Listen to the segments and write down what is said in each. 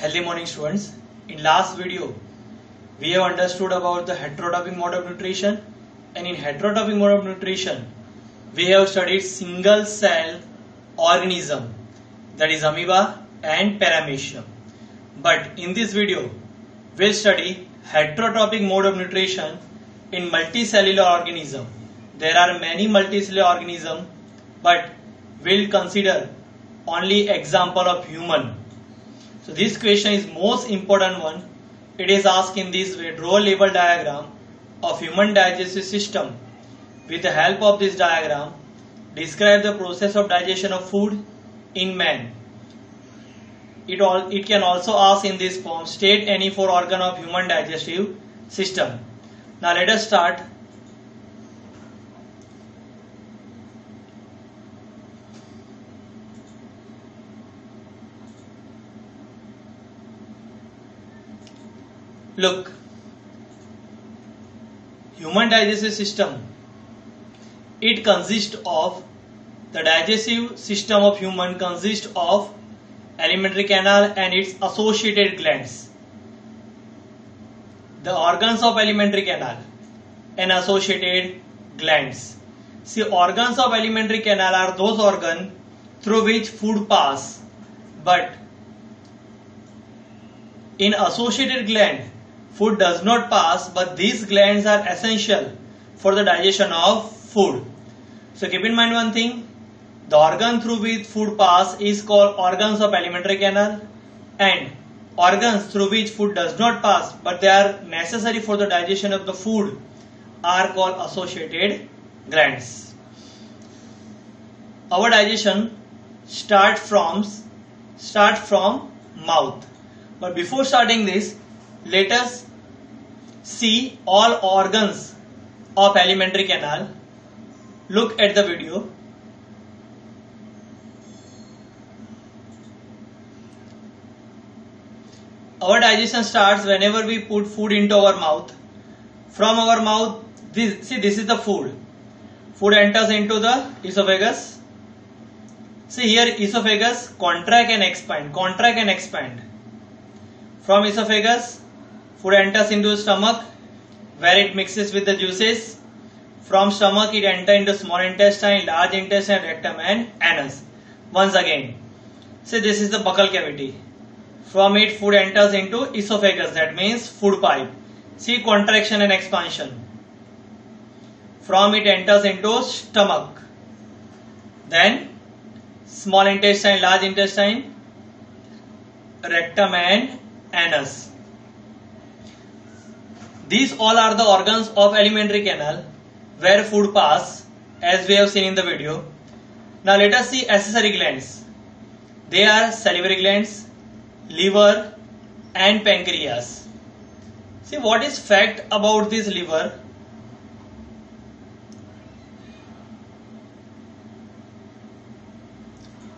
Healthy morning, students. In last video we have understood about the heterotrophic mode of nutrition, and in heterotrophic mode of nutrition we have studied single cell organism, that is amoeba and paramecium. But in this video we'll study heterotrophic mode of nutrition in multicellular organism. There are many multicellular organisms, but we'll consider only example of human. So this question is most important one. It is asked in this way: draw a level diagram of human digestive system. With the help of this diagram, describe the process of digestion of food in man. It can also ask in this form: state any 4 organ of human digestive system. Now let us start. Look, human digestive system, it consists of, the digestive system of human consists of alimentary canal and its associated glands. The organs of alimentary canal and associated glands. See, organs of alimentary canal are those organs through which food pass, but in associated gland food does not pass, but these glands are essential for the digestion of food. So keep in mind one thing: the organ through which food pass is called organs of alimentary canal, and organs through which food does not pass but they are necessary for the digestion of the food are called associated glands. Our digestion start from mouth. But before starting this, let us see all organs of alimentary canal. Look at the video. Our digestion starts whenever we put food into our mouth. From our mouth, this is the food. Food enters into the esophagus. See here, esophagus contract and expand. From esophagus, food enters into stomach, where it mixes with the juices. From stomach, it enters into small intestine, large intestine, rectum and anus. Once again, see, this is the buccal cavity. From it, food enters into esophagus, that means food pipe. See, contraction and expansion. From it enters into stomach. Then small intestine, large intestine, rectum and anus. These all are the organs of alimentary canal where food pass, as we have seen in the video. Now let us see accessory glands. They are salivary glands, liver and pancreas. See, what is fact about this liver?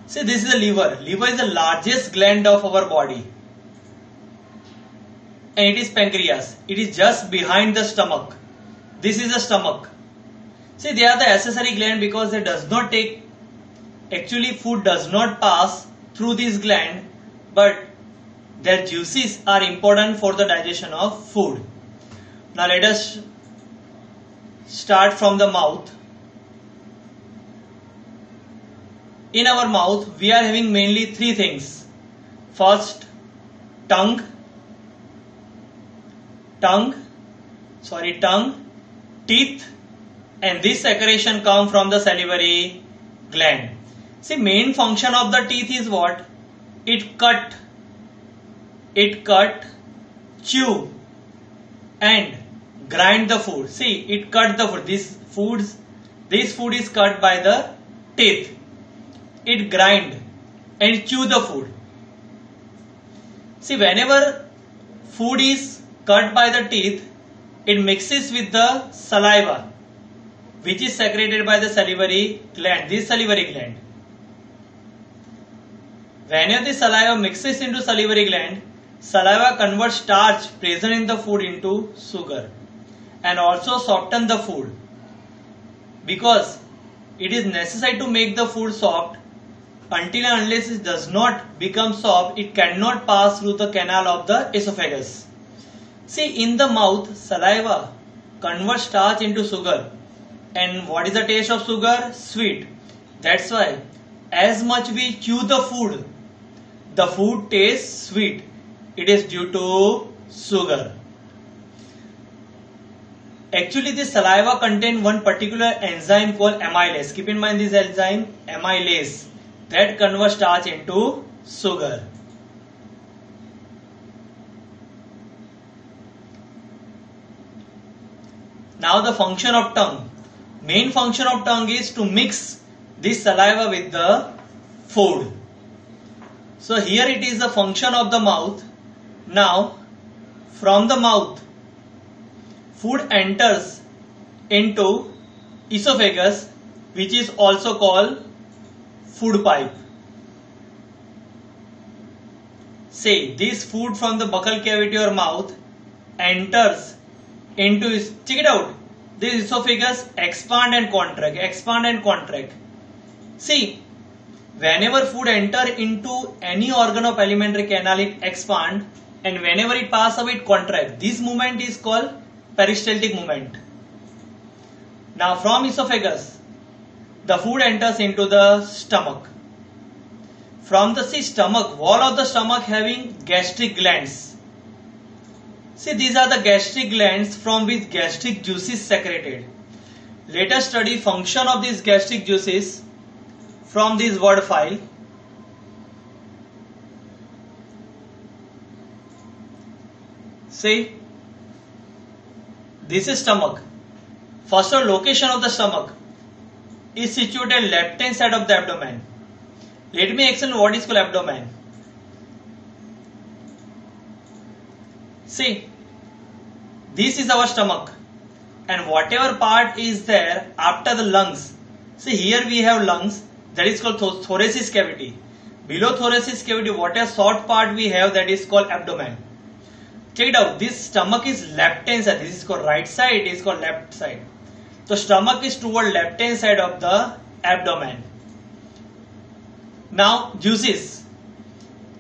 See, this is the liver. Liver is the largest gland of our body. And it is pancreas. It is just behind the stomach. This is the stomach. See, they are the accessory gland because they does not take, actually food does not pass through this gland, but their juices are important for the digestion of food. Now let us start from the mouth. In our mouth, we are having mainly 3 things. First, tongue, teeth, and this secretion comes from the salivary gland. See, main function of the teeth is what? It cut, chew and grind the food. See, it cut the food. This food is cut by the teeth. It grind and chew the food. See, whenever food is cut by the teeth, it mixes with the saliva, which is secreted by the salivary gland. This salivary gland. Whenever the saliva mixes into salivary gland, saliva converts starch present in the food into sugar and also soften the food. Because it is necessary to make the food soft, until and unless it does not become soft, it cannot pass through the canal of the esophagus. See, in the mouth, saliva converts starch into sugar. And what is the taste of sugar? Sweet. That's why as much we chew the food tastes sweet. It is due to sugar. Actually, this saliva contains one particular enzyme called amylase. Keep in mind this enzyme, amylase, that converts starch into sugar. Now the function of tongue. Main function of tongue is to mix this saliva with the food. So here it is the function of the mouth. Now from the mouth, food enters into esophagus, which is also called food pipe. Say this food from the buccal cavity or mouth enters into, check it out, this esophagus expand and contract, expand and contract. See, whenever food enter into any organ of alimentary canal, it expand, and whenever it pass away, it contract. This movement is called peristaltic movement. Now from esophagus, the food enters into the stomach. From the stomach, wall of the stomach having gastric glands. See, these are the gastric glands from which gastric juices secreted. Let us study function of these gastric juices from this word file. See, this is stomach. First of all, location of the stomach is situated left hand side of the abdomen. Let me explain what is called abdomen. See, this is our stomach, and whatever part is there after the lungs. See, here we have lungs, that is called thoracic cavity. Below thoracic cavity, whatever short part we have, that is called abdomen. Check it out, this stomach is left hand side, this is called right side, it is called left side. So stomach is toward left hand side of the abdomen. Now juices.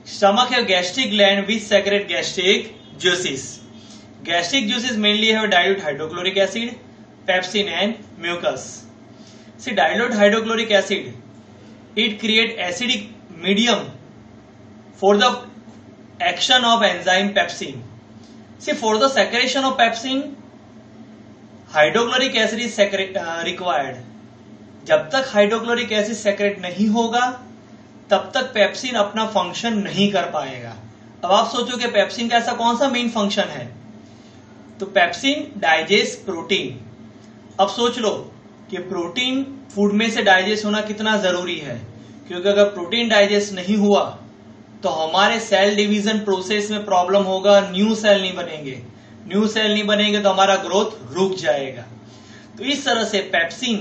Stomach have gastric gland which secrete gastric juices. Gastric juices mainly have dilute hydrochloric acid, pepsin and mucus. See, dilute hydrochloric acid, it creates acidic medium for the action of enzyme pepsin. See, for the secretion of pepsin, hydrochloric acid is required. जब तक hydrochloric acid secret नहीं होगा तब तक pepsin अपना function नहीं कर पाएगा. अब आप सोचो कि पेप्सिन का ऐसा कौन सा मेन फंक्शन है, तो पेप्सिन डाइजेस्ट प्रोटीन. अब सोच लो कि प्रोटीन फूड में से डाइजेस्ट होना कितना जरूरी है, क्योंकि अगर प्रोटीन डाइजेस्ट नहीं हुआ तो हमारे सेल डिवीजन प्रोसेस में प्रॉब्लम होगा, न्यू सेल नहीं बनेंगे. न्यू सेल नहीं बनेंगे तो हमारा ग्रोथ रुक जाएगा. तो इस तरह से पेप्सिन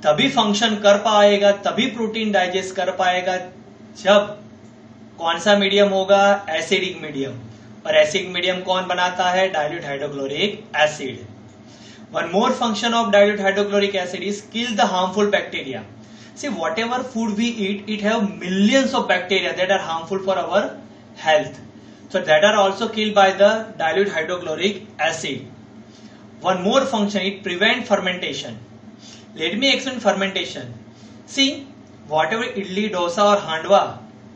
तभी फंक्शन कर पाएगा, तभी प्रोटीन डाइजेस्ट कर पाएगा जब कौन सा मीडियम होगा, एसिडिक मीडियम. और एसिडिक मीडियम कौन बनाता है, dilute hydrochloric acid. One more function of dilute hydrochloric acid is kill the harmful bacteria. See, whatever food we eat, it have millions of bacteria that are harmful for our health. So that are also killed by the dilute hydrochloric acid. One more function, it prevent fermentation. Let me explain fermentation. See, whatever idli, dosa or handwa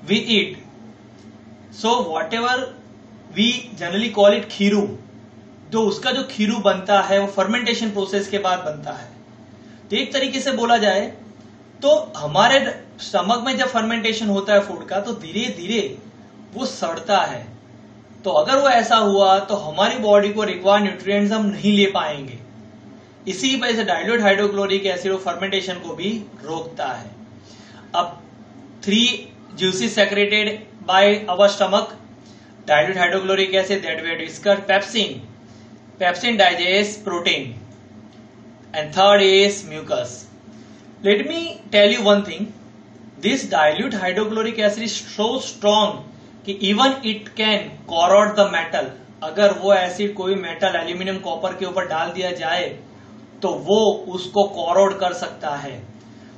we eat, so whatever we generally call it खीरू, तो उसका जो खीरू बनता है वो fermentation process के बाद बनता है. तो एक तरीके से बोला जाए तो हमारे स्टमक में जब फर्मेंटेशन होता है फूड का तो धीरे धीरे वो सड़ता है. तो अगर वो ऐसा हुआ तो हमारी बॉडी को रिक्वायर्ड न्यूट्रिएंट्स हम नहीं ले पाएंगे. इसी वजह से डाइल्यूट हाइड्रोक्लोरिक एसिड फर्मेंटेशन को भी रोकता है. अब 3 juices secreted by our stomach, dilute hydrochloric acid that we have discussed, pepsin digests protein, and third is mucus. Let me tell you one thing, this dilute hydrochloric acid is so strong कि even it can corrode the metal. अगर वो acid कोई metal aluminium copper के ऊपर डाल दिया जाए तो वो उसको corrode कर सकता है.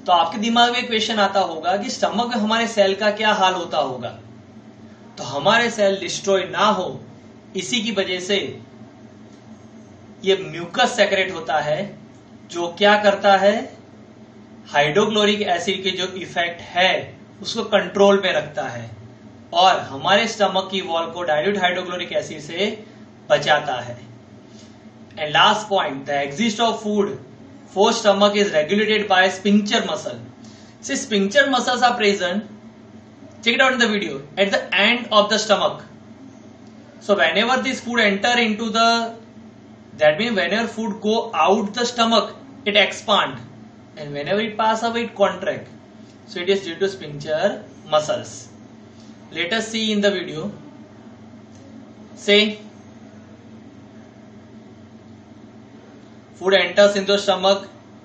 तो आपके दिमाग में क्वेश्चन आता होगा कि स्टमक में हमारे सेल का क्या हाल होता होगा। तो हमारे सेल डिस्ट्रॉय ना हो इसी की वजह से ये म्यूकस सेक्रेट होता है, जो क्या करता है, हाइड्रोक्लोरिक एसिड के जो इफेक्ट है उसको कंट्रोल में रखता है और हमारे स्टमक की वॉल को डाइल्यूट हाइड्रोक्लोरिक एसिड से बचाता है। And last point, the exist of food for stomach is regulated by sphincter muscle. See, sphincter muscles are present, check it out in the video, at the end of the stomach. So whenever this food enter into the, that means whenever food go out the stomach, it expand, and whenever it pass away, it contract. So it is due to sphincter muscles. Let us see in the video. Say, food enters into the stomach,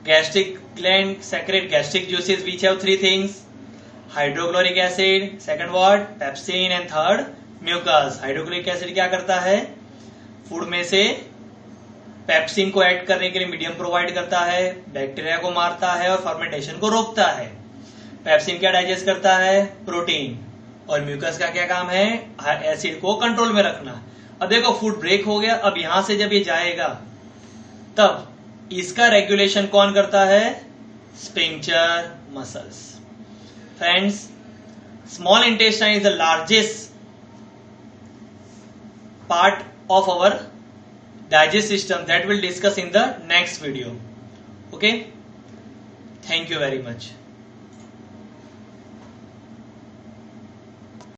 gastric gland secrete gastric juices which have three things: hydrochloric acid, second what, pepsin, and third mucus. Hydrochloric acid क्या करता है, food में से pepsin को add करने के लिए medium provide करता है, बैक्टीरिया को मारता है और फर्मेंटेशन को रोकता है। पेप्सिन क्या डाइजेस्ट करता है, प्रोटीन, और म्यूकस का क्या काम है, एसिड को कंट्रोल में रखना। अब देखो फूड ब्रेक हो गया, अब यहां से जब ये जाएगा तब इसका रेगुलेशन कौन करता है, sphincter muscles. Friends, small intestine is the largest part of our digest system, that will discuss in the next video. Okay, thank you very much.